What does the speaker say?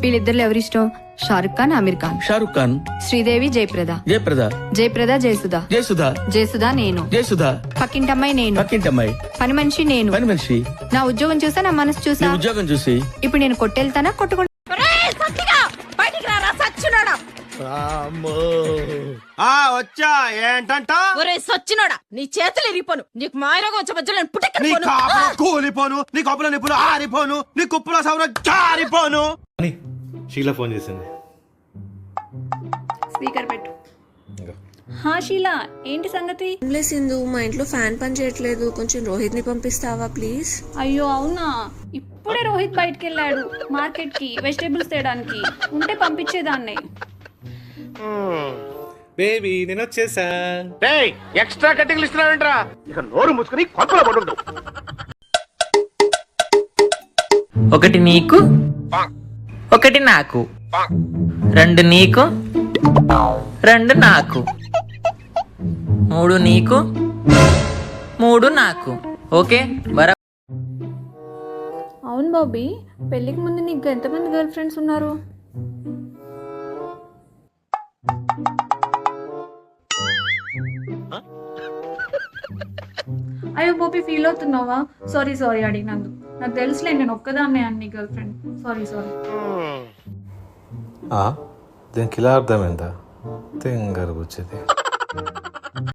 వీళ్ళిద్దరు ఎవరిష్టం? షారుఖ్ ఖాన్, ఆమిర్ ఖాన్. షారుఖ్ ఖాన్. శ్రీదేవి, జయప్రద. జయప్రద. జయప్రద, జయసుధ. జయసుధ. జయసుధ నేను. జయసుధ. పక్కింటమ్మాయి నేను. పక్కింటమ్మాయి. పని మనిషి నేను. పని మనిషి. నా ఉద్యోగం చూసా, నా మనసు చూసా. ఉద్యోగం చూసి ఇప్పుడు నేను కొట్టెళ్తానా, కొట్టుకుంటా? వచ్చా ఏంటంట? ఒరే సచ్చినోడా, నీ చేతులు ఇరిగిపోను. నీకు మాయరోగం వచ్చే మధ్యలో నేను నీ పుట్టెక్కడిపోను. కాపురం కూలిపోను, నీ కప్పుల నిప్పులు ఆరిపోను, నీ కుప్పుల సౌర జారిపోను. అని షీలా ఫోన్ చేసింది. స్పీకర్ పెట్టు. హా షీలా, ఏంటి సంగతి? సింధు, మా ఇంట్లో ఫ్యాన్ పని చేయట్లేదు, కొంచెం రోహిత్ ని పంపిస్తావా ప్లీజ్? అయ్యో అవునా, ఇప్పుడే రోహిత్ బయటికి వెళ్ళాడు మార్కెట్ కి వెజిటేబుల్స్ తేడానికి. ఉంటే పంపించేదాన్ని. బేబీ నేను వచ్చేసా. ఎక్స్ట్రా కటింగ్ ఇస్తున్నావేంట్రా? ఇక నోరు మూసుకుని కొంపలో పడుండు. ఒకటి నీకు, ఒకటి నాకు, రెండు నీకు, రెండు నాకు, మూడు నీకు, మూడు నాకు. ఓకే బరా. అవును బాబీ, పెళ్ళికి ముందు నీకు ఎంతమంది గర్ల్ ఫ్రెండ్స్ ఉన్నారు? అయ్యో బాబీ, ఫీల్ అవుతున్నావా? సారీ సారీ అడిగినందుకు. నాకు తెలుసులే, నేను ఒక్కదాన్నే అన్ని గర్ల్ ఫ్రెండ్. Sorry sorry. దీనికి ఇలా అర్థమైందా? తెంగరు వచ్చేది.